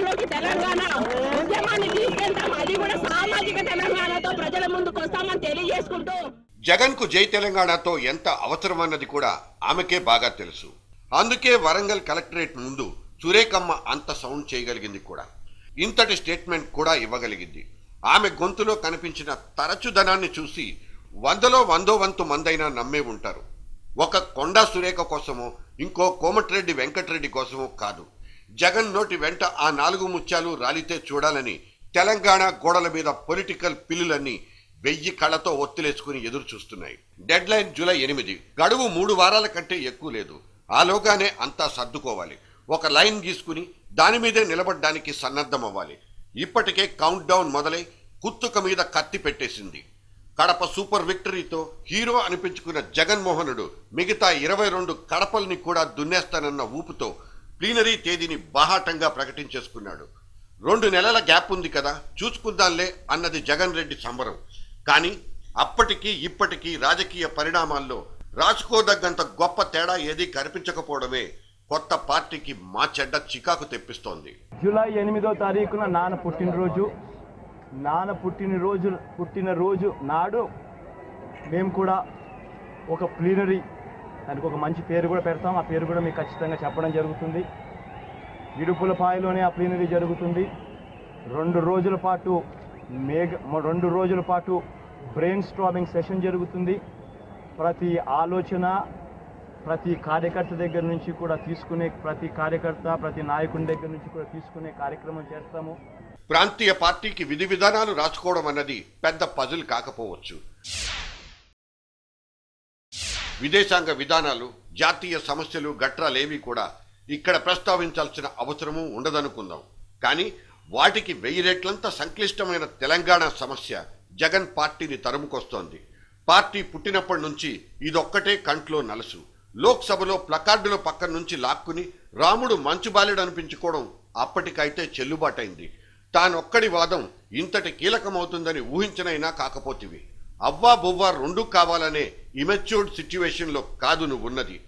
ప్రజల్లోకి తెలంగాణ ఉద్యమాన్ని తీసుకెళ్తాం. అది కూడా సామాజిక తెలంగాణతో ప్రజల ముందుకు వస్తామని తెలియజేసుకుంటూ జగన్ కు జై తెలంగాణతో ఎంత అవసరమన్నది కూడా ఆమెకే బాగా తెలుసు. అందుకే వరంగల్ కలెక్టరేట్ ముందు సురేఖమ్మ అంత సౌండ్ చేయగలిగింది కూడా. ఇంతటి స్టేట్మెంట్ కూడా ఇవ్వగలిగింది. ఆమె గొంతులో కనిపించిన తరచుదనాన్ని చూసి వందో వంతు మందైనా నమ్మే ఉంటారు. ఒక కొండా సురేఖ కోసమో ఇంకో కోమటిరెడ్డి వెంకటరెడ్డి కోసమో కాదు, జగన్ నోటి వెంట ఆ 4 ముత్యాలు రాలితే చూడాలని తెలంగాణ గోడల మీద పొలిటికల్ పిల్లులన్నీ 1000 కళ్ళతో ఒత్తిలేసుకుని ఎదురు చూస్తున్నాయి. Dead line July 8. గడువు 3 వారాల కంటే ఎక్కువ లేదు. ఆలోగానే అంతా సర్దుకోవాలి. ఒక లైన్ గీసుకుని దాని మీదే నిలబడ్డానికి సన్నద్ధం అవ్వాలి. ఇప్పటికే కౌంట్ డౌన్ మొదలై కుత్తుక మీద కత్తి పెట్టేసింది. కడప సూపర్ విక్టరీతో హీరో అనిపించుకున్న జగన్మోహనుడు మిగతా 22 కడపల్ని కూడా దున్నేస్తానన్న ఊపుతో ప్లీనరీ తేదీని బాహాటంగా ప్రకటించేసుకున్నాడు. 2 నెలల గ్యాప్ ఉంది కదా, చూసుకుందాంలే అన్నది జగన్ రెడ్డి సంబరం. కానీ అప్పటికీ ఇప్పటికీ రాజకీయ పరిణామాల్లో రాసుకోదగ్గంత గొప్ప తేడా ఏదీ కనిపించకపోవడమే కొత్త పార్టీకి మా చెడ్డ చికాకు తెప్పిస్తోంది. జూలై 8వ తారీఖున నాన్న పుట్టినరోజు నాడు మేము కూడా ఒక ప్లీనరీ, దానికి ఒక మంచి పేరు కూడా పెడతాం. ఆ పేరు కూడా మీకు ఖచ్చితంగా చెప్పడం జరుగుతుంది. ఇడుపులపాయలోనే ఆ ప్లీనరీ జరుగుతుంది. 2 రోజుల పాటు బ్రెయిన్ స్టార్మింగ్ సెషన్ జరుగుతుంది. ప్రతి ఆలోచన ప్రతి కార్యకర్త దగ్గర నుంచి కూడా తీసుకునే, ప్రతి కార్యకర్త ప్రతి నాయకుని దగ్గర నుంచి కూడా తీసుకునే కార్యక్రమం చేస్తాము. ప్రాంతీయ పార్టీకి విధి విధానాలు రాసుకోవడం అన్నది పెద్ద పజిల్ కాకపోవచ్చు. విదేశాంగ విధానాలు, జాతీయ సమస్యలు గట్రాలేవి కూడా ఇక్కడ ప్రస్తావించాల్సిన అవసరము ఉండదనుకుందాం. కానీ వాటికి 1000 రెట్లంత సంక్లిష్టమైన తెలంగాణ సమస్య జగన్ పార్టీని తరుముకొస్తోంది. పార్టీ పుట్టినప్పటి నుంచి ఇదొక్కటే కంట్లో నలుసు. లోక్సభలో ప్లకార్డుల పక్కన నుంచి లాక్కుని రాముడు మంచుబాలెడు అనిపించుకోవడం అప్పటికైతే చెల్లుబాటైంది. తానొక్కడి వాదం ఇంతటి కీలకమవుతుందని ఊహించనైనా కాకపోతివి. అవ్వా బొవ్వా 2 కావాలనే ఇమెచ్యూర్డ్ సిచ్యువేషన్లో కాదు నువ్వున్నది.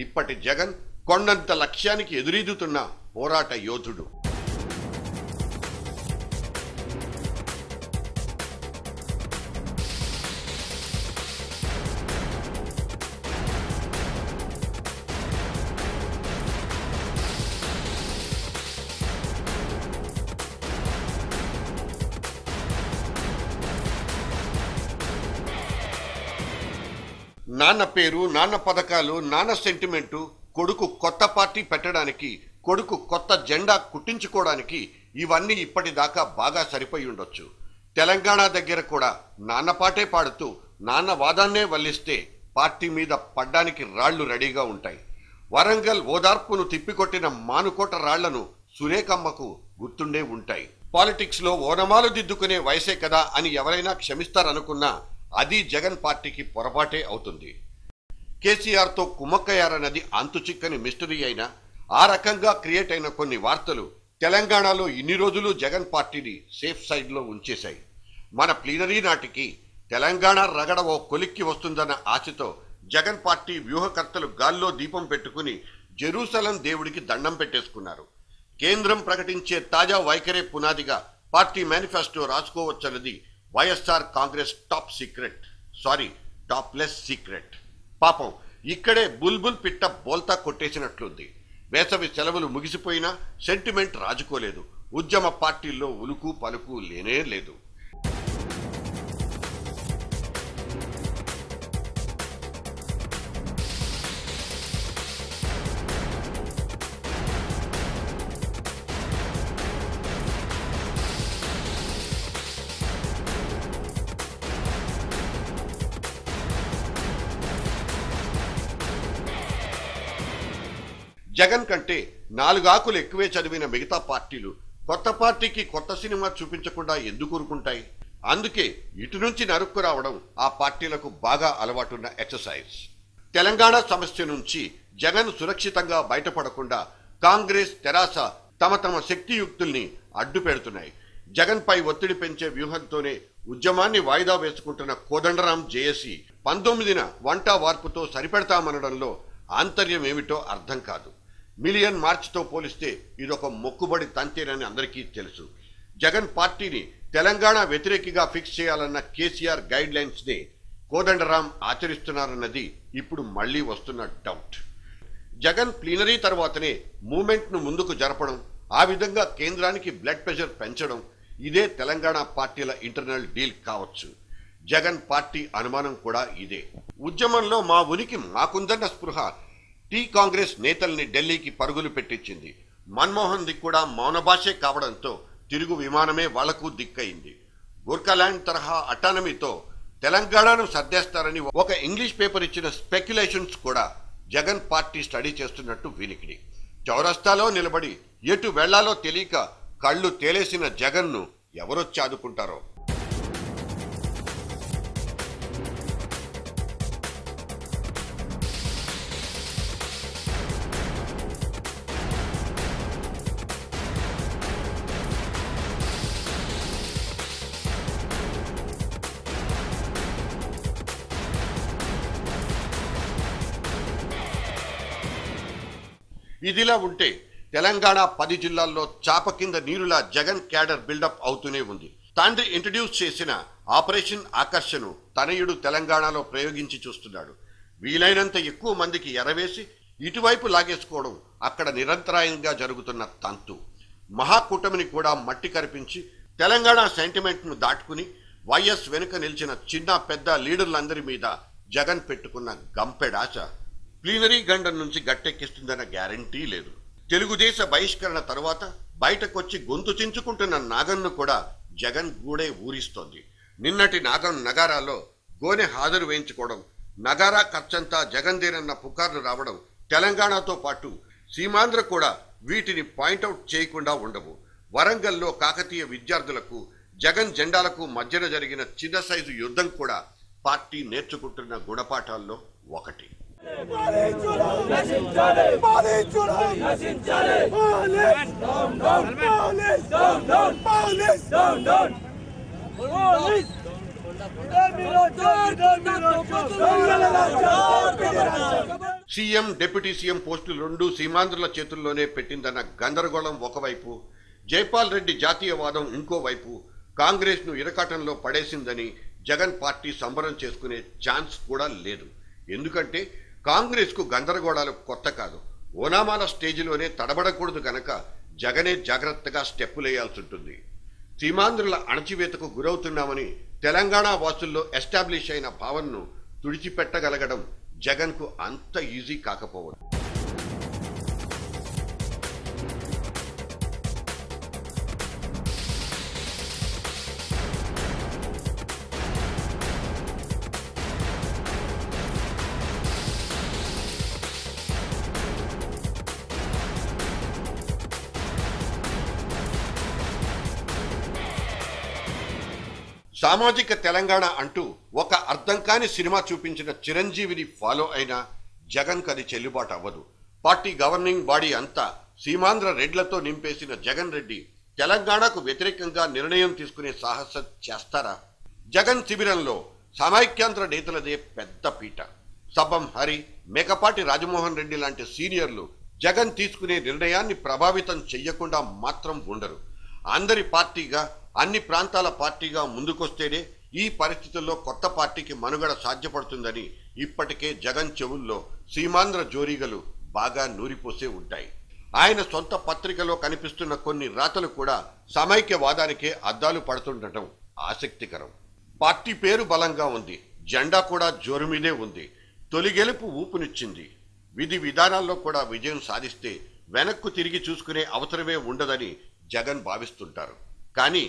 ఇప్పటి జగన్ కొండంత లక్ష్యానికి ఎదురీదుతున్న పోరాట యోధుడు. నాన్న పేరు, నాన్న పథకాలు, నాన్న సెంటిమెంటు, కొడుకు కొత్త పార్టీ పెట్టడానికి, కొడుకు కొత్త జెండా కుట్టించుకోవడానికి ఇవన్నీ ఇప్పటిదాకా బాగా సరిపోయి ఉండొచ్చు. తెలంగాణ దగ్గర కూడా నాన్న పాటే పాడుతూ నాన్న వాదాన్నే వల్లిస్తే పార్టీ మీద పడ్డానికి రాళ్లు రెడీగా ఉంటాయి. వరంగల్ ఓదార్పును తిప్పికొట్టిన మానుకోట రాళ్లను సురేఖమ్మకు గుర్తుండే ఉంటాయి. పాలిటిక్స్ లో ఓనమాలు దిద్దుకునే వయసే కదా అని ఎవరైనా క్షమిస్తారనుకున్నా అది జగన్ పార్టీకి పొరపాటే అవుతుంది. కేసీఆర్తో కుమ్మక్కయ్యారన్నది అంతుచిక్కని మిస్టరీ అయినా ఆ రకంగా క్రియేట్ అయిన కొన్ని వార్తలు తెలంగాణలో ఇన్ని రోజులు జగన్ పార్టీని సేఫ్ సైడ్లో ఉంచేశాయి. మన ప్లీనరీ నాటికి తెలంగాణ రగడ ఓ కొలిక్కి వస్తుందన్న ఆశతో జగన్ పార్టీ వ్యూహకర్తలు గాల్లో దీపం పెట్టుకుని జెరూసలం దేవుడికి దండం పెట్టేసుకున్నారు. కేంద్రం ప్రకటించే తాజా వైఖరే పునాదిగా పార్టీ మేనిఫెస్టో రాసుకోవచ్చన్నది వైఎస్ఆర్ కాంగ్రెస్ టాప్లెస్ సీక్రెట్. పాపం ఇక్కడే బుల్బుల్ పిట్ట బోల్తా కొట్టేసినట్లుంది. వేసవి సెలవులు ముగిసిపోయినా సెంటిమెంట్ రాజుకోలేదు. ఉద్యమ పార్టీల్లో ఉలుకు పలుకు లేనే లేదు. జగన్ కంటే 4 ఆకులు ఎక్కువే చదివిన మిగతా పార్టీలు కొత్త పార్టీకి కొత్త సినిమా చూపించకుండా ఎందుకు ఊరుకుంటాయి? అందుకే ఇటు నుంచి నరుక్కు రావడం ఆ పార్టీలకు బాగా అలవాటున్న ఎక్సర్సైజ్. తెలంగాణ సమస్య నుంచి జగన్ సురక్షితంగా బయటపడకుండా కాంగ్రెస్, తెరాస తమ శక్తియుక్తుల్ని అడ్డు పెడుతున్నాయి. జగన్ పై ఒత్తిడి పెంచే వ్యూహంతోనే ఉద్యమాన్ని వాయిదా వేసుకుంటున్న కోదండరాం జేఏసీ 19న వంట వార్పుతో సరిపెడతామనడంలో ఆంతర్యం ఏమిటో అర్థం కాదు. మిలియన్ మార్చ్తో పోలిస్తే ఇదొక మొక్కుబడి తంతేనని అందరికీ తెలుసు. జగన్ పార్టీని తెలంగాణ వ్యతిరేకిగా ఫిక్స్ చేయాలన్న కేసీఆర్ గైడ్ లైన్స్ ని కోదండరాం ఆచరిస్తున్నారన్నది ఇప్పుడు మళ్లీ వస్తున్న డౌట్. జగన్ ప్లీనరీ తర్వాతనే మూమెంట్ ను ముందుకు జరపడం, ఆ విధంగా కేంద్రానికి బ్లడ్ ప్రెషర్ పెంచడం, ఇదే తెలంగాణ పార్టీల ఇంటర్నల్ డీల్ కావచ్చు. జగన్ పార్టీ అనుమానం కూడా ఇదే. ఉద్యమంలో మా ఉనికి మాకుందన్న స్పృహ టీ కాంగ్రెస్ నేతల్ని ఢిల్లీకి పరుగులు పెట్టించింది. మన్మోహన్ ది కూడా మౌన భాషే కావడంతో తిరుగు విమానమే వాళ్లకు దిక్కయింది. గోర్ఖాల్యాండ్ తరహా అటానమీతో తెలంగాణను సర్దేస్తారని ఒక ఇంగ్లీష్ పేపర్ ఇచ్చిన స్పెక్యులేషన్స్ కూడా జగన్ పార్టీ స్టడీ చేస్తున్నట్టు వినికిడి. చౌరస్తాలో నిలబడి ఎటు వెళ్లాలో తెలియక కళ్ళు తేలేసిన జగన్ను ఎవరొచ్చి ఆదుకుంటారో. ఇదిలా ఉంటే తెలంగాణ 10 జిల్లాల్లో చాప కింద నీరులా జగన్ క్యాడర్ బిల్డప్ అవుతూనే ఉంది. తండ్రి ఇంట్రడ్యూస్ చేసిన ఆపరేషన్ ఆకర్షను తనయుడు తెలంగాణలో ప్రయోగించి చూస్తున్నాడు. వీలైనంత ఎక్కువ మందికి ఎరవేసి ఇటువైపు లాగేసుకోవడం అక్కడ నిరంతరాయంగా జరుగుతున్న తంతు. మహాకూటమిని కూడా మట్టి కరిపించి తెలంగాణ సెంటిమెంట్ ను దాటుకుని వైఎస్ వెనుక నిలిచిన చిన్న పెద్ద లీడర్లందరి మీద జగన్ పెట్టుకున్న గంపెడాశ ప్లీనరీ గండం నుంచి గట్టెక్కిస్తుందన్న గ్యారంటీ లేదు. తెలుగుదేశ బహిష్కరణ తర్వాత బయటకొచ్చి గొంతు చించుకుంటున్న నాగన్ను కూడా జగన్ గూడే ఊరిస్తోంది. నిన్నటి నాగన్ నగారాలో గోనె హాజరు వేయించుకోవడం, నగారా ఖర్చంతా జగన్దేనన్న పుకార్లు రావడం, తెలంగాణతో పాటు సీమాంధ్ర కూడా వీటిని పాయింట్అవుట్ చేయకుండా ఉండవు. వరంగల్లో కాకతీయ విద్యార్థులకు జగన్ జెండాలకు మధ్యన జరిగిన చిన్న సైజు యుద్ధం కూడా పార్టీ నేర్చుకుంటున్న గుణపాఠాల్లో ఒకటి. సీఎం డిప్యూటీ సీఎం పోస్టులు 2 సీమాంధ్రుల చేతుల్లోనే పెట్టిందన్న గందరగోళం ఒకవైపు, జైపాల్ రెడ్డి జాతీయవాదం ఇంకోవైపు కాంగ్రెస్ ను ఇరకాటంలో పడేసిందని జగన్ పార్టీ సంబరం చేసుకునే ఛాన్స్ కూడా లేదు. ఎందుకంటే కాంగ్రెస్ కు గందరగోళాలు కొత్త కాదు. ఓనామాల స్టేజిలోనే తడబడకూడదు గనక జగనే జాగ్రత్తగా స్టెప్పులేయాల్సి ఉంటుంది. సీమాంధ్రుల అణచివేతకు గురవుతున్నామని తెలంగాణ వాసుల్లో ఎస్టాబ్లిష్ అయిన భావనను తుడిచిపెట్టగలగడం జగన్ కు అంత ఈజీ కాకపోవచ్చు. సామాజిక తెలంగాణ అంటూ ఒక అర్థం కాని సినిమా చూపించిన చిరంజీవిని ఫాలో అయినా జగన్ కది చెల్లుబాటు అవ్వదు. పార్టీ గవర్నింగ్ బాడీ అంతా సీమాంధ్ర రెడ్లతో నింపేసిన జగన్ రెడ్డి తెలంగాణకు వ్యతిరేకంగా నిర్ణయం తీసుకునే సాహసం చేస్తారా? జగన్ శిబిరంలో సమైక్యాంధ్ర నేతలదే పెద్ద పీట. సబ్బం హరి, మేకపాటి రాజమోహన్ రెడ్డి లాంటి సీనియర్లు జగన్ తీసుకునే నిర్ణయాన్ని ప్రభావితం చెయ్యకుండా మాత్రం ఉండరు. అందరి పార్టీగా, అన్ని ప్రాంతాల పార్టీగా ముందుకొస్తేనే ఈ పరిస్థితుల్లో కొత్త పార్టీకి మనుగడ సాధ్యపడుతుందని ఇప్పటికే జగన్ చెవుల్లో సీమాంధ్ర జోరీగలు బాగా నూరిపోసే ఉంటాయి. ఆయన సొంత పత్రికలో కనిపిస్తున్న కొన్ని రాతలు కూడా సమైక్యవాదానికే అద్దాలు పడుతుండటం ఆసక్తికరం. పార్టీ పేరు బలంగా ఉంది, జెండా కూడా జోరు మీదే ఉంది. తొలి గెలుపు ఊపునిచ్చింది. విధి విధానాల్లో కూడా విజయం సాధిస్తే వెనక్కు తిరిగి చూసుకునే అవసరమే ఉండదని జగన్ భావిస్తుంటారు. కానీ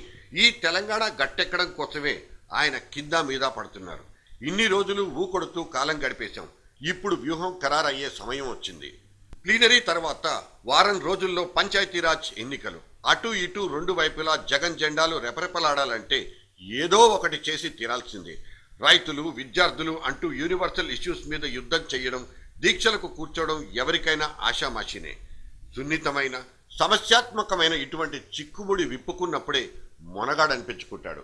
ఈ తెలంగాణ గట్టెక్కడం కోసమే ఆయన కింద మీద పడుతున్నారు. ఇన్ని రోజులు ఊకొడుతూ కాలం గడిపేశాం. ఇప్పుడు వ్యూహం ఖరారయ్యే సమయం వచ్చింది. ప్లీనరీ తర్వాత వారం రోజుల్లో పంచాయతీరాజ్ ఎన్నికలు. అటు ఇటు 2 వైపులా జగన్ జెండాలు రెపరెపలాడాలంటే ఏదో ఒకటి చేసి తీరాల్సిందే. రైతులు, విద్యార్థులు అంటూ యూనివర్సల్ ఇష్యూస్ మీద యుద్ధం చేయడం, దీక్షలకు కూర్చోవడం ఎవరికైనా ఆషామాషినే. సున్నితమైన, సమస్యాత్మకమైన ఇటువంటి చిక్కుముడి విప్పుకున్నప్పుడే మొనగాడనిపించుకుంటాడు.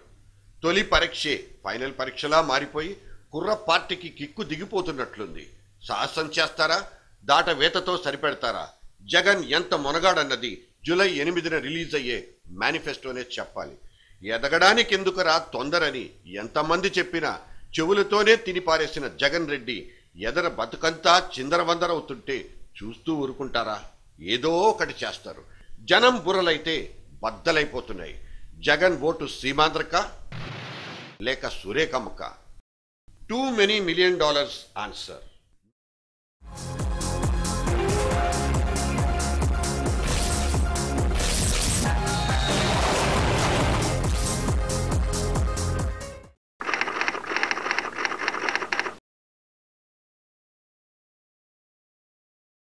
తొలి పరీక్షే ఫైనల్ పరీక్షలా మారిపోయి కుర్ర పార్టీకి కిక్కు దిగిపోతున్నట్లుంది. సాహసం చేస్తారా? దాటవేతతో సరిపెడతారా? జగన్ ఎంత మొనగాడన్నది జూలై 8న రిలీజ్ అయ్యే మేనిఫెస్టోనే చెప్పాలి. ఎదగడానికి ఎందుకురా తొందరని ఎంతమంది చెప్పినా చెవులతోనే తినిపారేసిన జగన్ రెడ్డి ఎదర బతుకంతా చిందరవందరవుతుంటే చూస్తూ ఊరుకుంటారా? ఏదో ఒకటి చేస్తారు. జనం బుర్రలైతే బద్దలైపోతున్నాయి. జగన్ ఓటు సీమాంధ్రక లేక సురేఖమ్మక? $2 million ఆన్సర్.